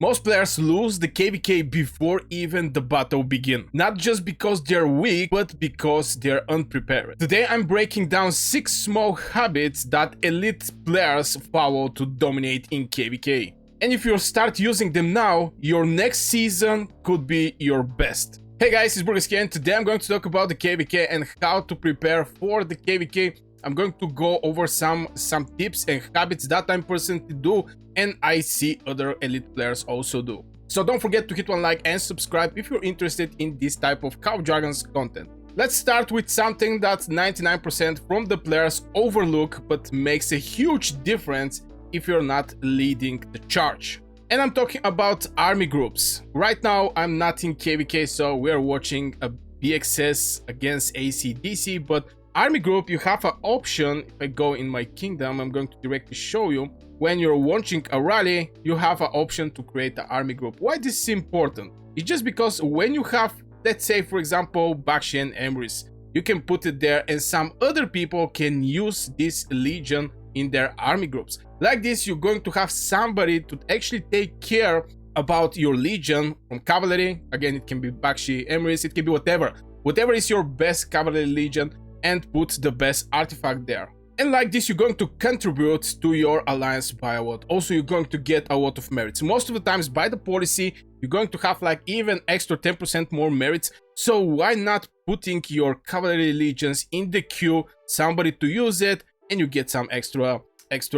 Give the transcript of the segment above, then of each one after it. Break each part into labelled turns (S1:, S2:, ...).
S1: Most players lose the KvK before even the battle begins. Not just because they're weak, but because they're unprepared. Today I'm breaking down 6 small habits that elite players follow to dominate in KvK. And if you start using them now, your next season could be your best. Hey guys, it's Burgers here, and today I'm going to talk about the KvK and how to prepare for the KvK. I'm going to go over some tips and habits that I'm personally do and I see other elite players also do. So don't forget to hit one like and subscribe if you're interested in this type of Call of Dragons content. Let's start with something that 99% from the players overlook but makes a huge difference if you're not leading the charge. And I'm talking about army groups. Right now I'm not in KvK, so we're watching a BXS against ACDC, but army group, you have an option. If I go in my kingdom, I'm going to directly show you. When you're launching a rally, you have an option to create an army group. Why this is important? It's just because when you have, let's say for example, Bakshi and Emrys, you can put it there and some other people can use this legion in their army groups. Like this, you're going to have somebody to actually take care about your legion from Cavalry. Again, it can be Bakshi, Emrys, it can be whatever. Whatever is your best Cavalry legion, and put the best artifact there. And like this, you're going to contribute to your alliance by a lot. Also, you're going to get a lot of merits. Most of the times by the policy, you're going to have like even extra 10% more merits. So why not putting your cavalry legions in the queue, somebody to use it, and you get some extra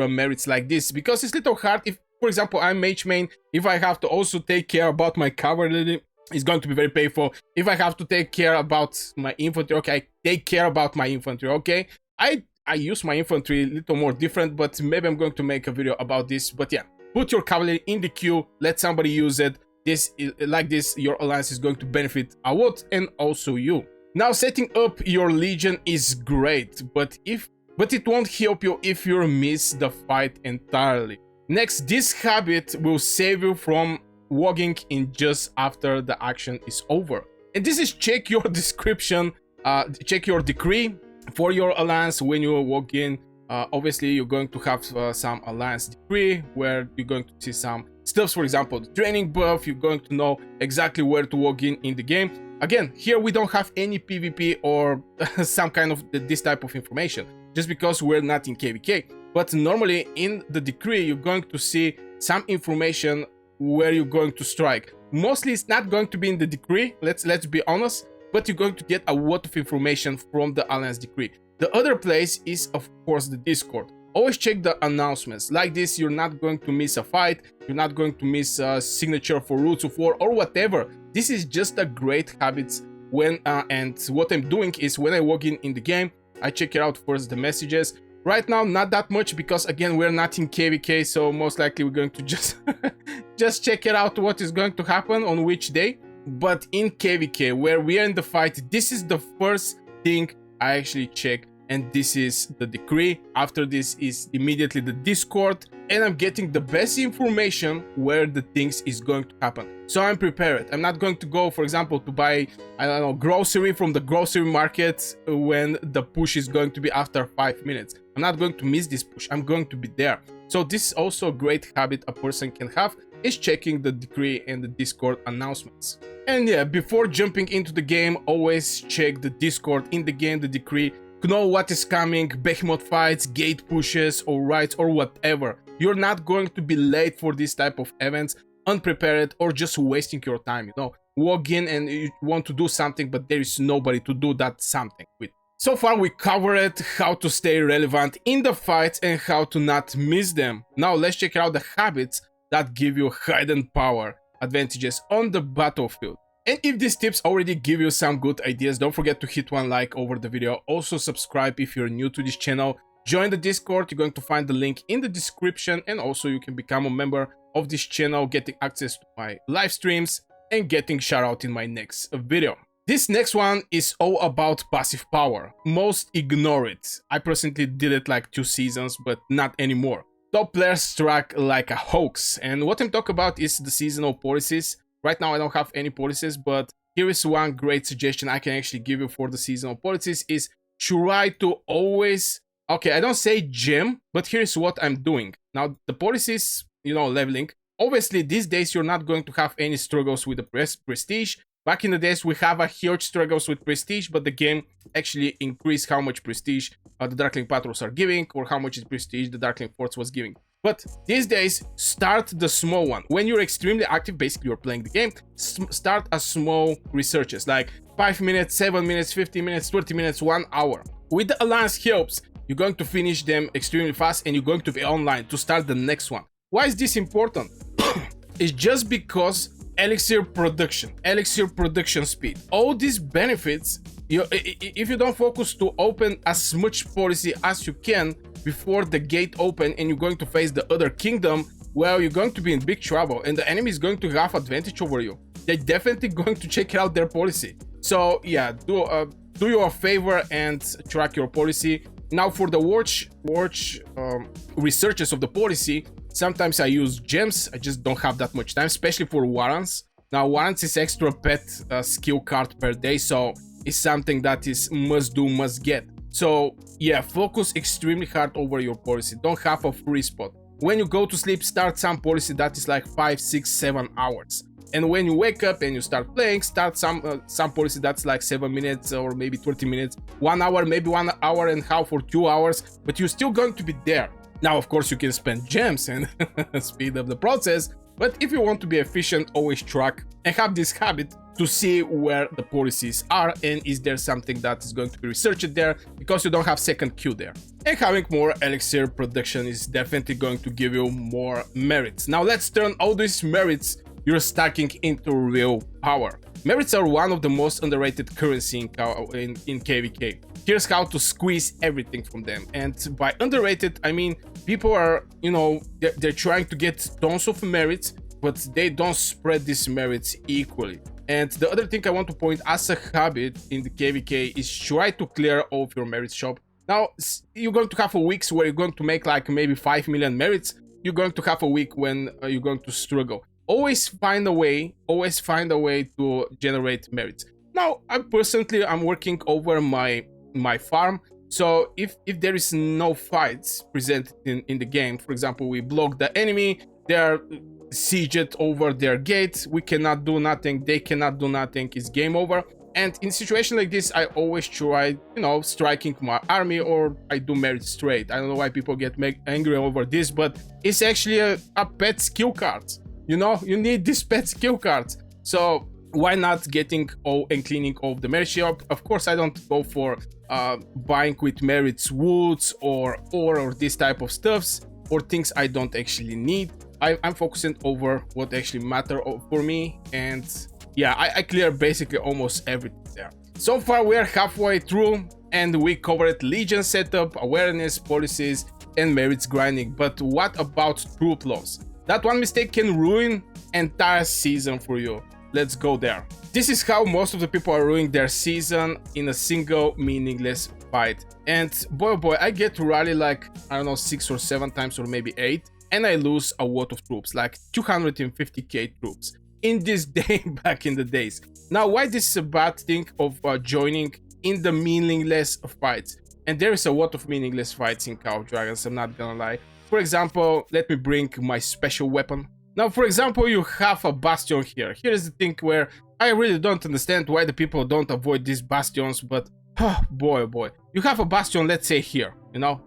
S1: merits like this? Because it's a little hard if, for example, I'm mage main, if I have to also take care about my cavalry, it's going to be very painful. If I have to take care about my infantry, okay, I take care about my infantry, okay? I use my infantry a little more different, but maybe I'm going to make a video about this. But yeah, put your cavalry in the queue, let somebody use it. This is like this, your alliance is going to benefit a lot, and also you. Now, setting up your legion is great, but it won't help you if you miss the fight entirely. Next, this habit will save you from logging in just after the action is over. And this is check your description, check your decree for your alliance when you log in. Obviously you're going to have some alliance decree where you're going to see some stuff. For example, the training buff, you're going to know exactly where to log in the game. Again, here we don't have any PvP or some kind of this type of information, just because we're not in KvK. But normally in the decree you're going to see some information where you're going to strike. Mostly it's not going to be in the decree, let's be honest, but you're going to get a lot of information from the alliance decree. The other place is of course the Discord. Always check the announcements. Like this, you're not going to miss a fight, you're not going to miss a signature for Roots of War or whatever. This is just a great habit. When and what I'm doing is when I log in the game, I check it out first the messages. Right now, not that much, because again, we're not in KvK, so most likely we're going to just just check it out what is going to happen on which day. But in KvK, where we are in the fight, this is the first thing I actually check, and this is the decree. After this is immediately the Discord, and I'm getting the best information where the things is going to happen. So I'm prepared. I'm not going to go, for example, to buy, I don't know, grocery from the grocery market when the push is going to be after 5 minutes. I'm not going to miss this push. I'm going to be there. So this is also a great habit a person can have, is checking the decree and the Discord announcements. And yeah, before jumping into the game, always check the Discord in the game, the decree, to know what is coming, behemoth fights, gate pushes, or raids, or whatever. You're not going to be late for this type of events, unprepared, or just wasting your time, you know. Log in and you want to do something, but there is nobody to do that something with. So far we covered how to stay relevant in the fights and how to not miss them. Now let's check out the habits that give you hidden power advantages on the battlefield. And if these tips already give you some good ideas, don't forget to hit one like over the video. Also subscribe if you're new to this channel. Join the Discord, you're going to find the link in the description, and also you can become a member of this channel, getting access to my live streams and getting shout out in my next video. This next one is all about passive power. Most ignore it. I personally did it like 2 seasons, but not anymore. Top players track like a hoax, and what I'm talking about is the seasonal policies. Right now I don't have any policies, but here is one great suggestion I can actually give you for the seasonal policies is try to always, okay, I don't say gem, but here's what I'm doing. Now the policies, you know, leveling, Obviously, these days you're not going to have any struggles with the prestige. Back in the days, we have a huge struggles with prestige, but the game actually increased how much prestige the Darkling Patrols are giving, or how much prestige the Darkling Force was giving. But these days, start the small one. When you're extremely active, basically you're playing the game, start a small researches, like 5 minutes, 7 minutes, 15 minutes, 20 minutes, 1 hour. With the Alliance helps, you're going to finish them extremely fast and you're going to be online to start the next one. Why is this important? It's just because elixir production speed, all these benefits, if you don't focus to open as much policy as you can before the gate open and you're going to face the other kingdom, well, you're going to be in big trouble and the enemy is going to have advantage over you. They're definitely going to check out their policy. So yeah, do you a favor and track your policy. Now for the watch researches of the policy, sometimes I use gems. I just don't have that much time, especially for warrants. Now warrants is extra pet skill card per day, so it's something that is must do, must get. So yeah, focus extremely hard over your policy. Don't have a free spot. When you go to sleep, start some policy that is like 5, 6, 7 hours. And when you wake up and you start playing, start some policy that's like 7 minutes or maybe 20 minutes, 1 hour, maybe 1 hour and a half or 2 hours, but you're still going to be there. Now, of course, you can spend gems and speed up the process, but if you want to be efficient, always track and have this habit to see where the policies are and is there something that is going to be researched there, because you don't have second queue there. And having more elixir production is definitely going to give you more merits. Now let's turn all these merits you're stacking into real power. Merits are one of the most underrated currency in KvK. Here's how to squeeze everything from them. And by underrated, I mean people are, they're trying to get tons of merits, but they don't spread these merits equally. And the other thing I want to point as a habit in the KvK is try to clear all of your merits shop. Now, you're going to have a week where you're going to make like maybe 5 million merits. You're going to have a week when you're going to struggle. Always find a way to generate merits. Now, I'm working over my farm. So if there is no fights presented in the game, for example, we block the enemy, they are sieged over their gates, we cannot do nothing, they cannot do nothing, it's game over. And in a situation like this, I always try, striking my army, or I do merit straight. I don't know why people get angry over this, but it's actually a pet skill card. You need these pet skill cards. So why not getting all and cleaning off the merit shop? Of course, I don't go for buying with merits woods or this type of stuffs or things I don't actually need. I'm focusing over what actually matter for me, and yeah, I clear basically almost everything there. So far we are halfway through and we covered Legion setup, awareness, policies and merits grinding. But what about troop loss? That one mistake can ruin entire season for you. Let's go there. This is how most of the people are ruining their season in a single meaningless fight. And boy oh boy, I get to rally like, I don't know, 6 or 7 times or maybe 8, and I lose a lot of troops, like 250k troops in this day back in the days. Now, why this is a bad thing of joining in the meaningless fights? And there is a lot of meaningless fights in Call of Dragons, I'm not gonna lie. For example, let me bring my special weapon. Now, for example, you have a bastion here. Here's the thing where I really don't understand why the people don't avoid these bastions, but boy oh boy. You have a bastion, let's say here,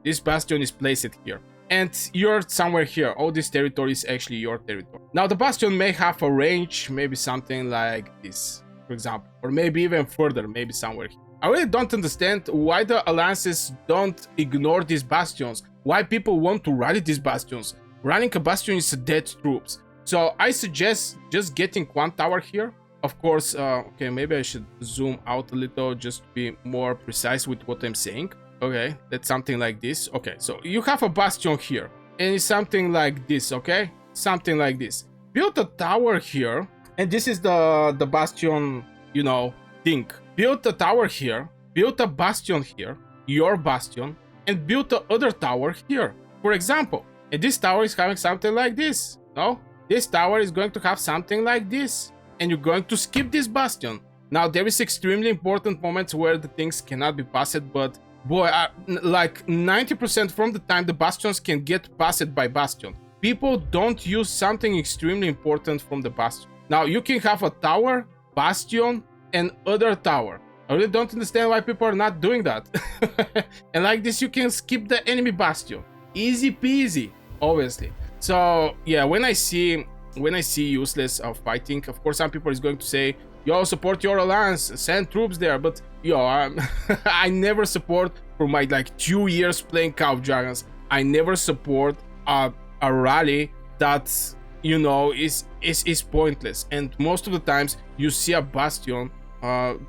S1: this bastion is placed here. And you're somewhere here. All this territory is actually your territory. Now, the bastion may have a range, maybe something like this, for example, or maybe even further, maybe somewhere here. I really don't understand why the alliances don't ignore these bastions, why people want to rally these bastions. Running a bastion is dead troops. So I suggest just getting 1 tower here. Of course, okay, maybe I should zoom out a little just to be more precise with what I'm saying. Okay, that's something like this. Okay, so you have a bastion here, and it's something like this, okay? Something like this. Build a tower here, and this is the bastion, thing. Build a tower here, build a bastion here, your bastion, and build the other tower here, for example. And this tower is having something like this, no? This tower is going to have something like this, and you're going to skip this bastion. Now, there is extremely important moments where the things cannot be passed, but boy, like 90% from the time the bastions can get passed by bastion. people don't use something extremely important from the bastion. Now, you can have a tower, bastion, and other tower. I really don't understand why people are not doing that. And like this, you can skip the enemy bastion. Easy peasy, obviously. So yeah, when I see useless fighting, of course, some people is going to say, yo, support your alliance, send troops there. But yo, I never support, for my like 2 years playing Call of Dragons, I never support a rally that, you know, is pointless. And most of the times you see a bastion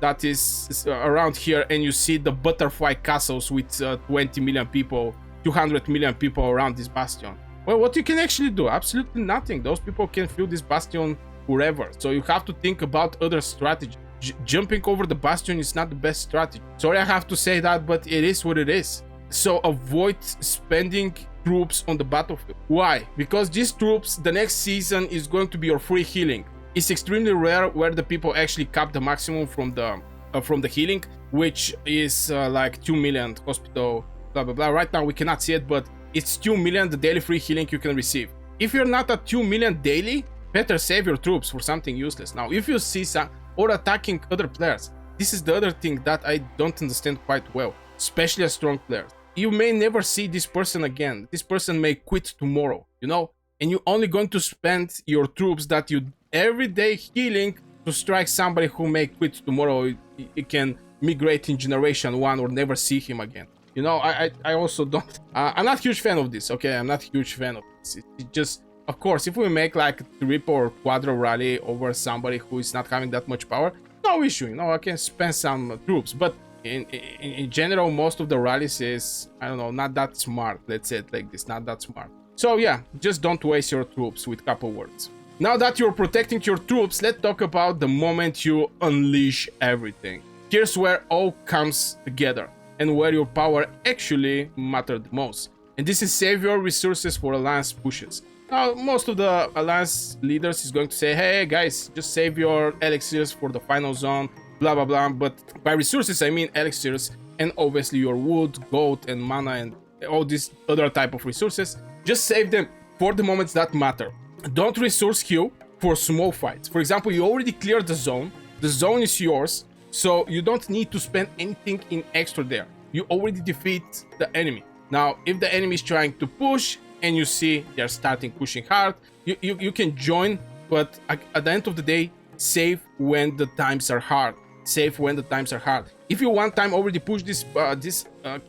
S1: that is around here, and you see the butterfly castles with 20 million people, 200 million people around this bastion. Well, what you can actually do? Absolutely nothing. Those people can fill this bastion forever. So you have to think about other strategy. Jumping over the bastion is not the best strategy. Sorry I have to say that, but it is what it is. So avoid spending troops on the battlefield. Why? Because these troops, the next season, is going to be your free healing. It's extremely rare where the people actually cap the maximum from the healing, which is like 2 million hospital, blah blah blah. Right now we cannot see it, but it's 2 million the daily free healing you can receive. If you're not at 2 million daily, better save your troops for something useless. Now, if you see some or attacking other players, this is the other thing that I don't understand quite well, especially a strong player. You may never see this person again. This person may quit tomorrow, you know, and you're only going to spend your troops that you every day healing to strike somebody who may quit tomorrow. It can migrate in generation 1 or never see him again. You know, I also don't, I'm not a huge fan of this, okay? I'm not a huge fan of this. It just, of course, if we make like a triple or quadra rally over somebody who is not having that much power, no issue, you know, I can spend some troops. But in general, most of the rallies is, I don't know, not that smart. Let's say it like this, not that smart. So yeah, just don't waste your troops with couple words. Now that you're protecting your troops, let's talk about the moment you unleash everything. Here's where all comes together, and where your power actually mattered the most. And this is save your resources for alliance pushes. Now, most of the alliance leaders is going to say, hey guys, just save your elixirs for the final zone, blah blah blah. But by resources I mean elixirs, and obviously your wood, gold, and mana, and all these other type of resources. Just save them for the moments that matter. Don't resource queue for small fights. For example, you already cleared the zone is yours, so you don't need to spend anything in extra there. You already defeat the enemy. Now, if the enemy is trying to push and you see they're starting pushing hard, you can join, but at the end of the day, save when the times are hard. Save when the times are hard. If you one time already push this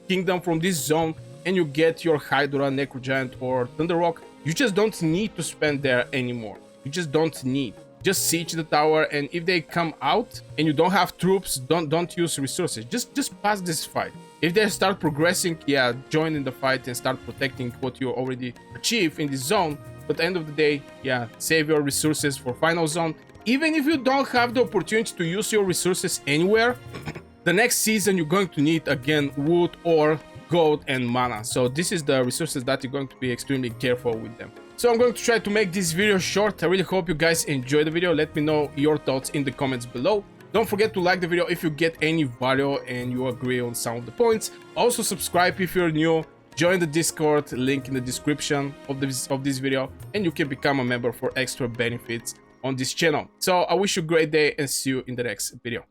S1: kingdom from this zone and you get your Hydra, Necrogiant, or Thunder Rock, you just don't need to spend there anymore. You just don't need. Just siege the tower, and if they come out and you don't have troops, don't use resources. Just pass this fight. If they start progressing, yeah, join in the fight and start protecting what you already achieved in this zone. But at the end of the day, yeah, save your resources for final zone. Even if you don't have the opportunity to use your resources anywhere, the next season you're going to need again wood or gold and mana. So this is the resources that you're going to be extremely careful with them. So I'm going to try to make this video short. I really hope you guys enjoy the video. Let me know your thoughts in the comments below. Don't forget to like the video if you get any value and you agree on some of the points. Also subscribe if you're new. Join the Discord, link in the description of this video, and you can become a member for extra benefits on this channel. So I wish you a great day and see you in the next video.